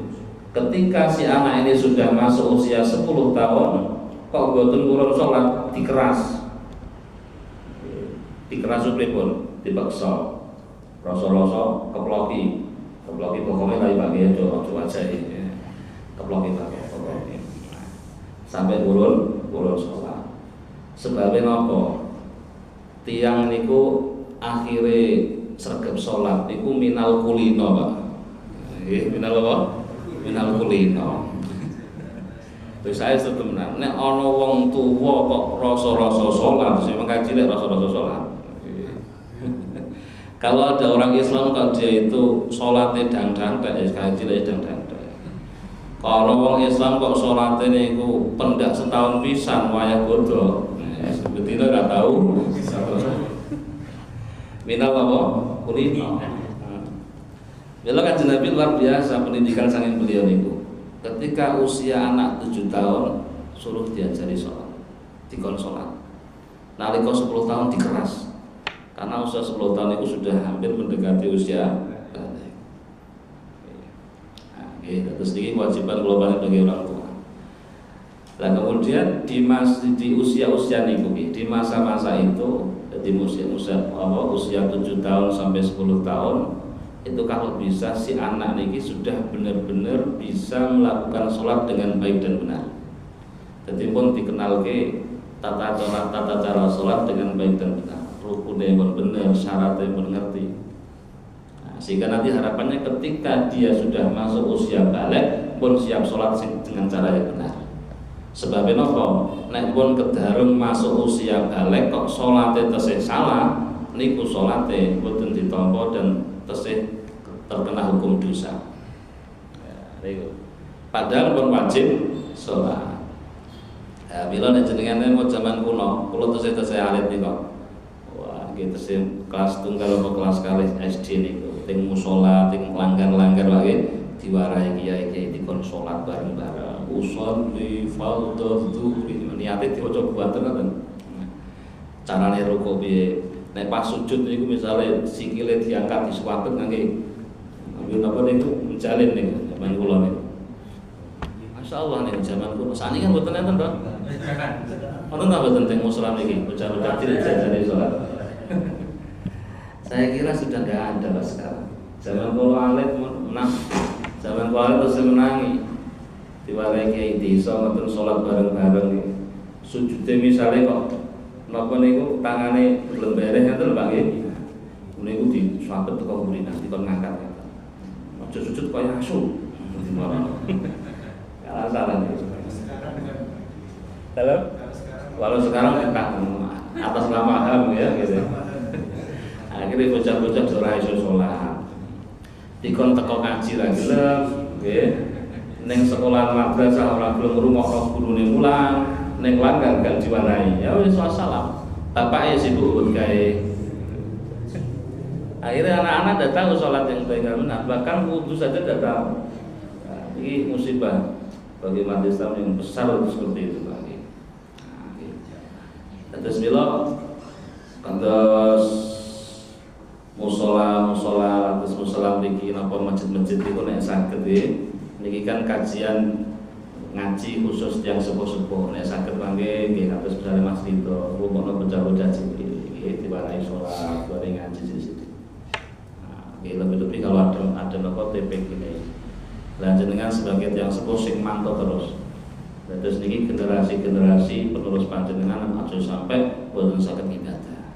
Ketika si anak ini sudah masuk usia 10 tahun, kok boten kurang sholat, dikeras. Dikeras pripun? Dipaksa. Rasa-rasa keploki pokoknya lagi pakai aja keploki sampai kurun sholat. Sebabnya napa? Tiang niku akhire sregep sholat niku minal kulino, Pak. Minal apa? Minal kulino. Terus saya setemenan, nek ana wong tuwa kok rasa-rasa sholat, sing mengkaji lek rasa-rasa sholat. Kalau ada orang Islam kok dia itu sholatnya dang-dang-dang, kaji lek dang-dang-dang. Kalau wong Islam kok sholatnya niku pendak setahun pisan wayah bodoh, sebetulnya nggak tahu. Minal apa? Kulino. Beliau kan Nabi luar biasa pendidikan saking beliau niku. Ketika usia anak 7 tahun suruh diajari sholat, dikon sholat. Nalika 10 tahun dikeras, karena usia 10 tahun itu sudah hampir mendekati usia balik. Nah, terus ini kewajiban global bagi orang tua. Nah kemudian di usia-usia niku, di masa-masa itu, di usia 7 tahun sampai 10 tahun. Itu kalau bisa si anak niki sudah benar-benar bisa melakukan sholat dengan baik dan benar. Jadi pun dikenal ke tata cara sholat dengan baik dan benar. Rukunnya pun benar, syaratnya pun ngerti. Nah, sehingga nanti harapannya ketika dia sudah masuk usia balik pun siap sholat dengan cara yang benar. Sebabnya nopo, nek pun kedarung masuk usia balik kok sholatnya tesih salah, niku sholatnya boten ditampa dan tesih terkena hukum dosa. Padahal pun wajib sholat. Bila jenengan mau zaman kuno, kalau tesih alit nih kok, wah gitu sih kelas tunggal atau kelas kali SD nih, ting musola, ting langgar lagi, diwarai kiai dikon sholat bareng-bareng, usolli fardhu dzuhri, niate diwaca buatan kan. Carane rukuk piye? Nek pas sujud niku misale sikile diangkat disuwapet ngangge napa niku menjalin niku zaman kula niku. Masyaallah niku zaman kula. Sakniki kan mboten enten to. Wonten ta mboten teng musala niki bocah-bocah cilik jajane salat. Saya kira sudah enggak ada sekarang. Zaman kula alit menang. Zaman kula alit terus menangi. Diwarai kiai desa ngoten salat bareng-bareng niku. Sujude misale kok napa niku tangane lembereh ngoten Pak nggih. Niku disuapet teko ngurinan dikon ngangkat. Aja sujud kaya asu. Kalau salah niku. Kalau sekarang kita atas nama ham ya gitu. Akhirnya bocah-bocah ora iso salat. Dikon teko ngaji ra gelem, nggih. Ning sekolah madrasah ora gelem ngrungokno gurune mulang. Neng langgar gak diwarai, ya wis wassalam. Bapak ya sibuk gawe. Akhirnya anak-anak tidak tahu sholat yang baik dan benar, bahkan wudhu saja tidak tahu. Nah, ini musibah bagi umat Islam yang besar itu seperti itu lagi. Terus bila kantos musola, terus musola bikin apa masjid-masjid itu nek saged niki kan kajian ngaji khusus yang sepuh-sepuh nek saged mangke nggih kados misale Mas Tito rumono bocah-bocah cilik iki diwarai salat bareng ngaji sithik. Nah, nggih lebih-lebih kalau ada nopo TPK ini. Lah jenengan sebagai yang sepuh sing mantau terus. Terus niki generasi penerus panjenengan aja sampai boten saged ibadah.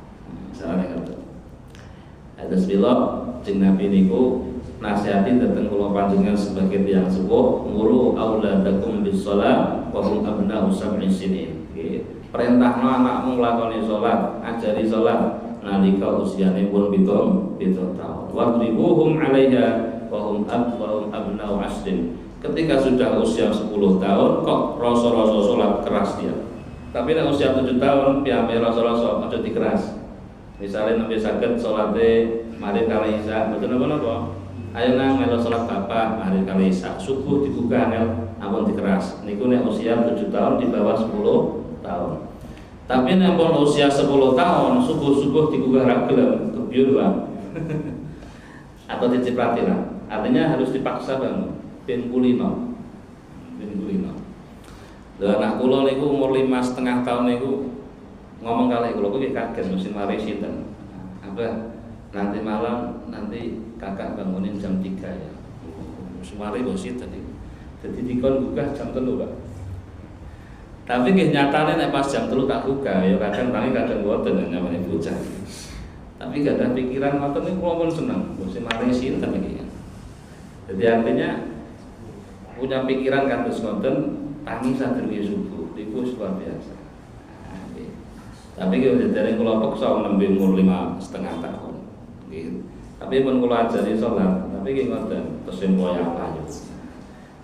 Sarane ngoten. Terus bila jeneng Nabi niku nasihati datang kula panjenengan sebagai tiyang sepuh muru auladakum bis shalah wa hum abna'u sab'i sinin. perintahno anakmu nglakoni salat, ajari salat nalika usiane pun 7 tahun. Wadribuhum 'alaiha wa hum abna'u 'ashrin. Ketika sudah usia 10 tahun kok rasa-rasa salat keras dia. Tapi nek usia 7 tahun piyambake rasa-rasa aja dikeras. Misalnya nabi saged salate mari kali isya mboten napa-napa. Ayo nang melu salat bapak mari kali isya. Subuh dibuka angel ampun dikeras. Niku nek usia 7 tahun di bawah 10 tahun. Tapi nek pun usia 10 tahun subuh-subuh digugah ra gelem kebyur Bang. Atau diciprati lah. Artinya harus dipaksa bangun. Ben kulino. Lha anak kula niku umur 5,5 tahun niku ngomong kali kula kok kaget mesti mari sinten. Apa nanti malam nanti kakak bangunin jam 3 ya. Semari kok sinten iki. Dadi dikon gugah jam 3, Pak. Tapi nggih nyatane nek pas jam 3 tak gugah ya kadang boten namanya bocah. Tapi gak ada pikiran ngoten niku kula pun seneng. Mesti mari sinten iki. Jadi artinya punya pikiran kados ngoten tangi sadurunge subuh niku luar biasa. Tapi kalau dari kula peksa nembe umur 5,5 tahun. Nggih. Tapi pun kula ajari salat, tapi nggih ngoten tesen wayah ayu.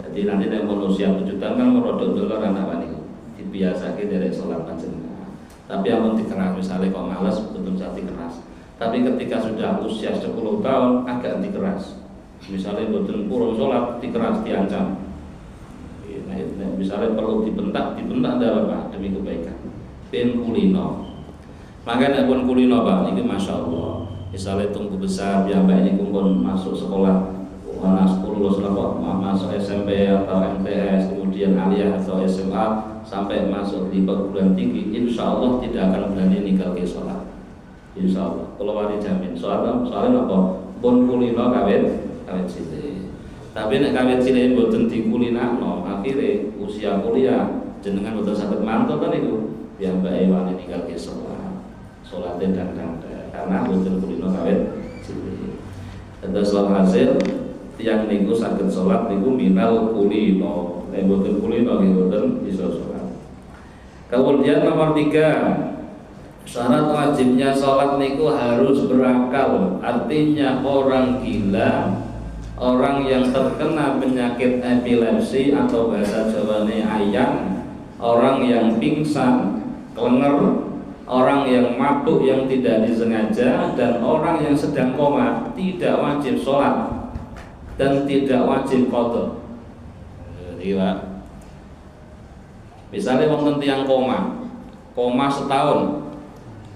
Jadi nanti nek usia 7 tahun kan merodok dulu anak niku. Dibiasake dari salat panjenengan. Tapi amun dikeras misalnya kok males betul saat dikeras. Tapi ketika sudah usia 10 tahun agak dikeras. Misalnya betul kurang salat dikeras diancam. Nah, misalnya perlu dibentak ada apa demi kebaikan. Ben kulino. Makanya pun kulino Pak, ini masya Allah. Misalnya tunggu besar, biar ini pun masuk sekolah, warna 10 masuk SMP atau MTS, kemudian aliyah atau SMA, sampai masuk di perguruan tinggi, insya Allah tidak akan berani ninggal ke sholat. Insya Allah. Kalau wali jamin. Soalnya apa? Pun kulino kawin cilik. Tapi nek kawin cilik mboten dikulinakno, akhire usia kuliah jenengan mboten saged mantul kan niku. Piyambake wani ninggal ke salate dan karena mboten kulino kawin cilik. Terus hasil tiyang niku saged salat niku minal kulino. Nek mboten kulino nggih mboten bisa salat. Kemudian nomor 3, syarat wajibnya salat niku harus berakal. Artinya orang gila, orang yang terkena penyakit epilepsi atau bahasa Jawane ayang, orang yang pingsan, kelenger, orang yang mabuk yang tidak disengaja, dan orang yang sedang koma tidak wajib sholat dan tidak wajib qadha. Jadi Pak, misalnya wonten tiyang koma setahun,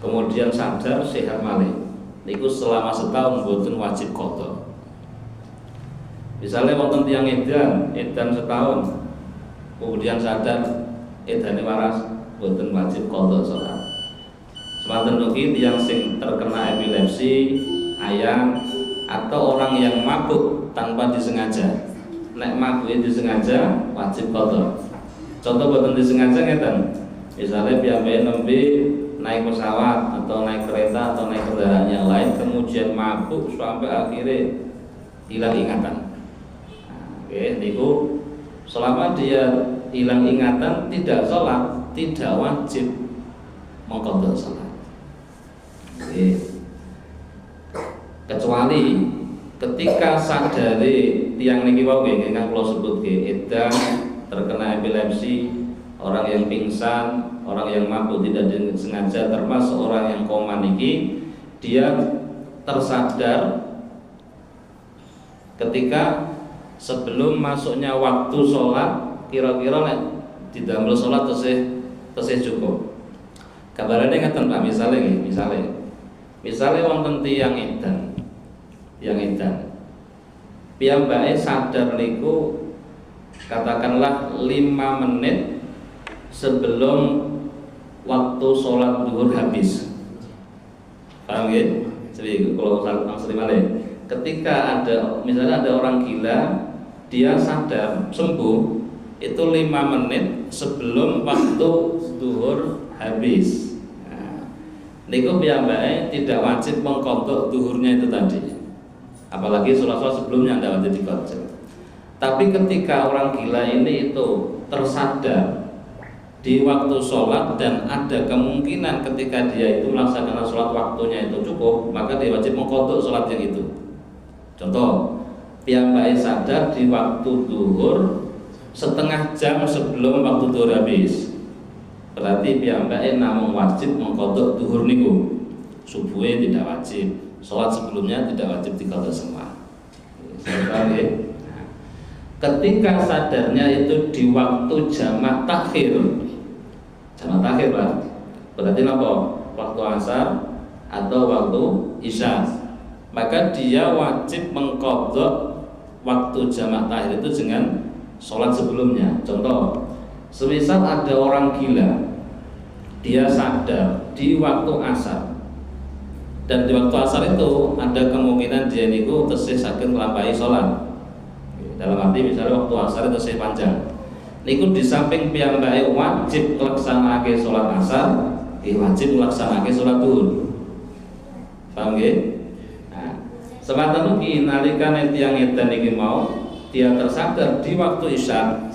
kemudian sadar sehat malih, niku selama setahun boten wajib qadha. Misalnya wonten tiyang edan setahun, kemudian sadar edane waras, boten wajib qadha salat. Semanten ugi tiyang sing terkena epilepsi, ayang, atau orang yang mabuk tanpa disengaja. Nek mabuke disengaja wajib qadha. Contoh boten disengaja ngeten. Misalnya piyambake nembe naik pesawat atau naik kereta atau naik kendaraan yang lain, kemudian mabuk sampai akhirnya hilang ingatan. Oke, niku selama dia hilang ingatan tidak sholat, tidak wajib mengqadha sholat. Oke. Kecuali ketika sadari tiang niki wau nggih ingkang kula sebutke edan, terkena epilepsi, orang yang pingsan, orang yang mabuk tidak disengaja, termasuk orang yang koma niki, dia tersadar ketika sebelum masuknya waktu sholat, kira-kira nek didamel sholat tesih cukup. Kabarane ngeten Pak, misalnya wonten tiyang edan. Piyambake sadar niku katakanlah 5 menit sebelum waktu sholat zuhur habis. Paham nggih? Jadi kalau langsung malih. Ketika misalnya ada orang gila, dia sadar sembuh itu 5 menit sebelum waktu zuhur habis. Nah, niku piyambake tidak wajib mengqadha zuhurnya itu tadi. Apalagi sholat-sholat sebelumnya tidak wajib diqadha. Tapi ketika orang gila ini itu tersadar di waktu sholat dan ada kemungkinan ketika dia itu melaksanakan sholat waktunya itu cukup, maka dia wajib mengqadha sholat yang itu. Contoh, piyambake sadar di waktu duhur setengah jam sebelum waktu duhur habis, berarti piyambake namung wajib mengqadha duhur niku. Subuhnya tidak wajib, sholat sebelumnya tidak wajib diqadha semua. Ketika sadarnya itu di waktu jamak takhir, Pak, berarti apa? Waktu asar atau waktu isya, maka dia wajib mengqadha waktu jamak takhir itu dengan sholat sebelumnya. Contoh, semisal ada orang gila, dia sadar di waktu asar, dan di waktu asar itu ada kemungkinan dia niku tesih saged nglampahi sholat. Dalam arti misalnya waktu asar itu tesih panjang, niku di samping piyambake wajib nglaksanakake sholat asar, wajib nglaksanakake sholat duhur. Paham nggih? Nah, sematan ugi nalikane tiyang edan iki mau dia tersadar di waktu isya,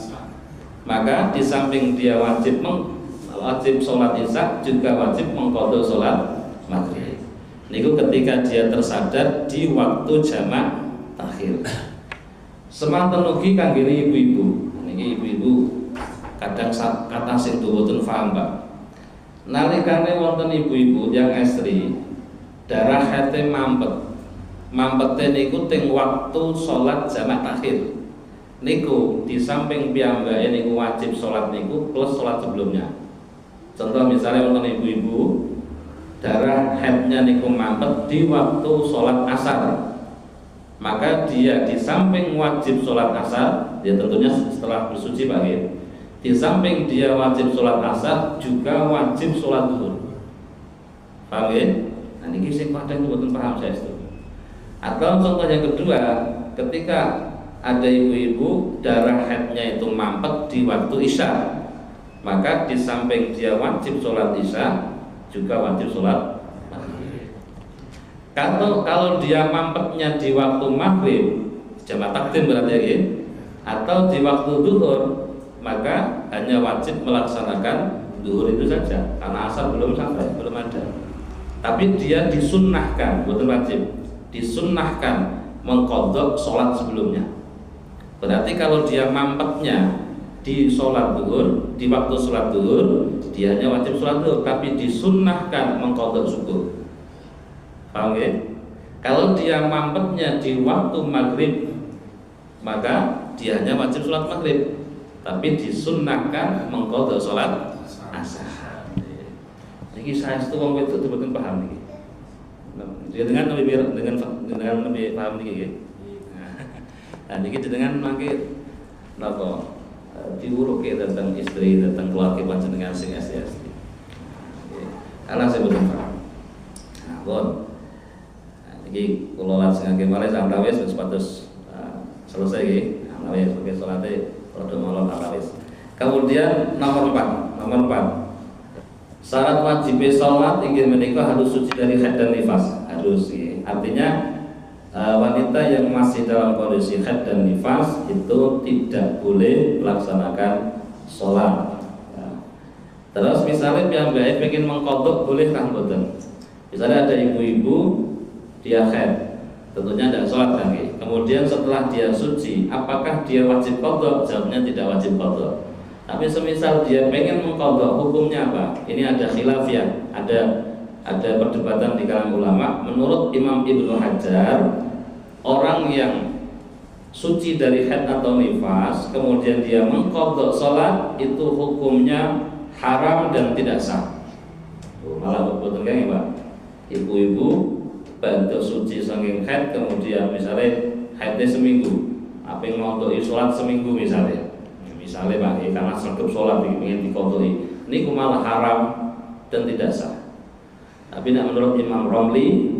maka di samping dia wajib sholat isya juga wajib mengqadha sholat maghrib. Niku ketika dia tersadar di waktu jamak takhir. Semanten ugi kangge ibu-ibu. Niki ibu-ibu kadang kata sing boten paham, Pak. Nalikane wonten ibu-ibu yang estri darah haite mampet. Mampete niku teng waktu salat jamak takhir. Niku di samping piyambake niku wajib salat niku plus salat sebelumnya. Contoh misalnya wonten ibu-ibu darah haidnya niku mampet di waktu sholat asar, maka dia di samping wajib sholat asar, dia tentunya setelah bersuci Pak, di samping dia wajib sholat asar juga wajib sholat duhur. Paham ya? Nah ini sing kadang mboten paham saya itu. Atau contoh yang kedua, ketika ada ibu-ibu darah haidnya itu mampet di waktu isya, maka di samping dia wajib sholat isya juga wajib sholat maghrib. Kalau dia mampetnya di waktu maghrib jamak takdim berarti ya, atau di waktu duhur, maka hanya wajib melaksanakan duhur itu saja karena asar belum sampai, belum ada. Tapi dia disunnahkan, bukan wajib, disunnahkan mengqadha sholat sebelumnya. Berarti kalau dia mampetnya di sholat duhur, di waktu sholat duhur, dia hanya wajib sholat duhur, tapi disunnahkan mengqadha subuh. Paham ya? Kalau dia mampetnya di waktu maghrib, maka dia hanya wajib sholat maghrib, tapi disunnahkan mengqadha sholat asar. Ini saya itu wong wedok betul paham nih. Dengan lebih paham nih. Nah, ini dengan makin napa? Diuruke tentang istri, tentang keluarga panjenengan sing asli. Karena saya belum paham. Nah, pun. Nah, iki kula lajengake malih santawis wis pados selesai nggih. Nah, wis sebagai salate rada malon awis. Kemudian nomor 4. Syarat wajib salat inggih menika harus suci dari haid dan nifas. Harus ya. Artinya wanita yang masih dalam kondisi haid dan nifas itu tidak boleh melaksanakan sholat. Ya. Terus misalnya piyambake pengen mengqadha boleh kah mboten? Misalnya ada ibu-ibu dia haid, tentunya tidak sholat kan? Kemudian setelah dia suci, apakah dia wajib qadha? Jawabnya tidak wajib qadha. Tapi semisal dia pengen mengqadha, hukumnya apa? Ini ada khilafiyah, ada perdebatan di kalangan ulama. Menurut Imam Ibnu Hajar, orang yang suci dari haid atau nifas kemudian dia mengqadha salat itu hukumnya haram dan tidak sah. Malah betul kan Pak? Ibu-ibu bantu suci saking haid kemudian misalnya haidnya seminggu, apa yang mau untuk salat seminggu misalnya Pak, karena sanggup salat ingin diqadhai, ini malah haram dan tidak sah. Tapi menurut Imam Romli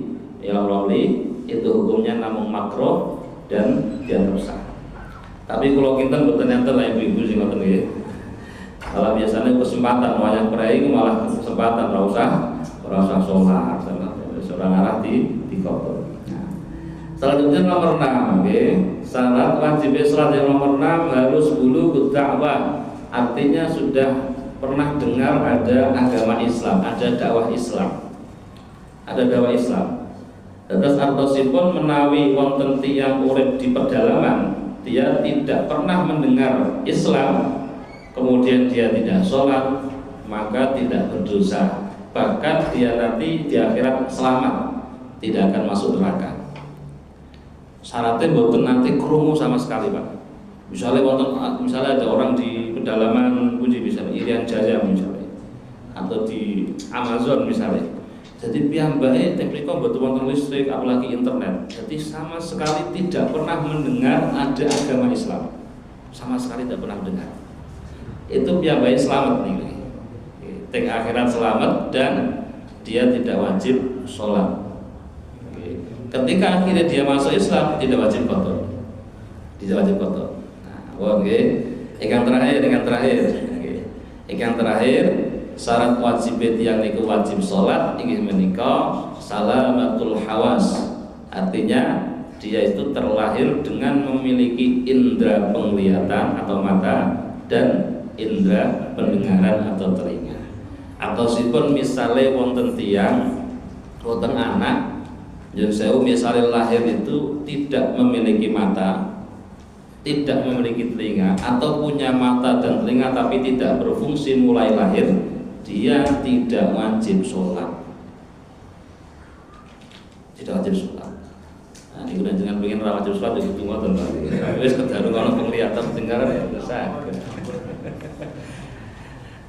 itu hukumnya namun makruh dan dianggap sah. Tapi kalau kita ternyata lah ibu-ibu sih ngoten nggih. Kalau biasanya kesempatan wayang prai malah kesempatan ora usah sholat, seorang arah di qadha. Nah, selanjutnya nomor 6 nggih. Syarat wajib salat yang nomor 6 harus bulughud da'wah. Artinya sudah pernah dengar ada agama Islam, ada dakwah Islam, ada dakwah Islam. Terus artosipun menawi wonten tiyang urip di pedalaman, dia tidak pernah mendengar Islam, kemudian dia tidak sholat, maka tidak berdosa. Bahkan dia nanti di akhirat selamat, tidak akan masuk neraka. Syaratnya mboten nanti krungu sama sekali, Pak. Misalnya ada orang di pedalaman puji, misalnya Irian Jaya misalnya, atau di Amazon misalnya. Jadi piyambake temriko mboten wonten listrik, apalagi internet. Jadi sama sekali tidak pernah mendengar ada agama Islam. Sama sekali tidak pernah mendengar. Itu piyambake selamat nih. Teng akhirat selamat dan dia tidak wajib sholat. Ketika akhirnya dia masuk Islam tidak wajib kotor. Tidak wajib kotor. Oke, yang terakhir syarat wajib yang niku wajib sholat ingin menikah salamatul hawas, artinya dia itu terlahir dengan memiliki indera penglihatan atau mata dan indera pendengaran atau telinga. Atau sipun misalnya wonten tiyang wonten anak yang sewu misalnya lahir itu tidak memiliki mata, tidak memiliki telinga, atau punya mata dan telinga tapi tidak berfungsi mulai lahir, dia tidak wajib sholat. Tidak wajib sholat. Nah, ini udah jangan pengen wajib sholat jadi tunggu tentang ini. Wes kedaru kalau penglihatan pendengaran ya besar.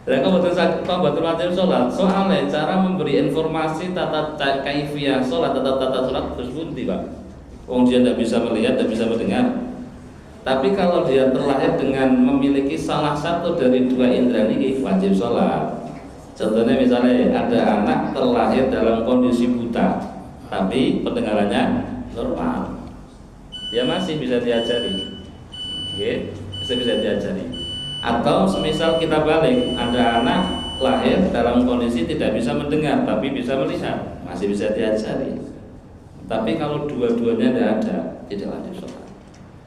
Dan kalau betul wajib sholat, soalnya cara memberi informasi tata kaifiyah sholat, tata sholat terus bunti, Pak. Wong dia tidak bisa melihat, tidak bisa mendengar. Tapi kalau dia terlahir dengan memiliki salah satu dari dua indera ini wajib sholat. Contohnya misalnya ada anak terlahir dalam kondisi buta, tapi pendengarannya normal, dia masih bisa diajari, masih bisa diajari. Atau semisal kita balik, ada anak lahir dalam kondisi tidak bisa mendengar, tapi bisa melihat, masih bisa diajari. Tapi kalau dua-duanya tidak ada, tidak wajib sholat.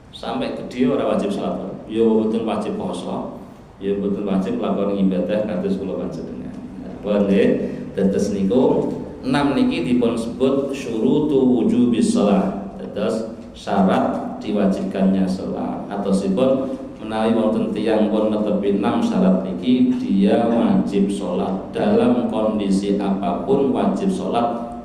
Sampai ke dia orang wajib sholat, ya betul wajib poso, ya betul wajib melakukan ibadah kados kula panjenengan. Boleh, tetes niku 6 niki dipun sebut syurutu wujubis shalah. Tetes syarat diwajibkannya sholat. Atau sipun menawi wonten tiyang pun netepi 6 syarat niki, dia wajib sholat dalam kondisi apapun, wajib sholat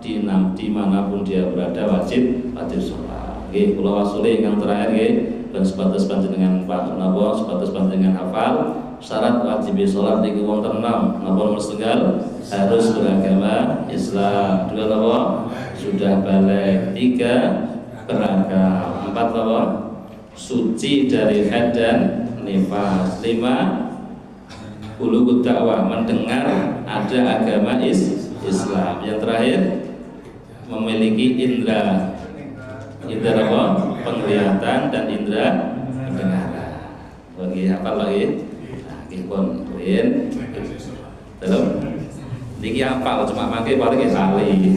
dimanapun dia berada, wajib sholat. Oke, kula wasuli yang terakhir nggih, dan sebatas panjenengan Pak napa, sebatas panjenengan hafal syarat wajib sholat niku wonten 6. Napa nomor setunggal harus beragama Islam, 2 napa sudah balik, 3 beragam, 4 napa suci dari haid dan nifas, 5 bulughud dakwah, mendengar ada agama Islam. Yang terakhir memiliki indera apa? Penglihatan dan indera pendengaran. Bagi hafal lagi. Nggih pun ruin. Dalam niki hafal cuma mangke paling lali.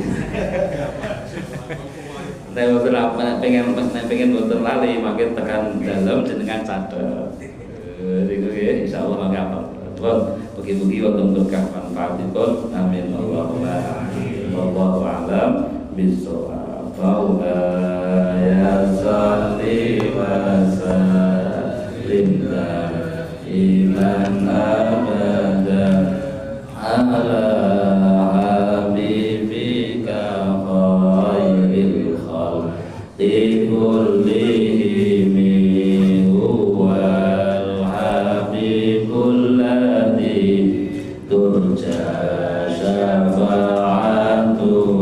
pengen boten lali, makin tekan dalam jenengan catet. Niku nggih insyaallah mangke hafal. Mugi-mugi wonten berkah manfaatipun. Amin Allahumma wallahu a'lam bishawab. Ya salli wa sallim iman abada ala habibika khairil khalqi kullihim huwal habibul ladzi turja syafa'atuhu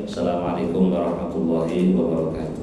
Assalamualaikum warahmatullahi wabarakatuh.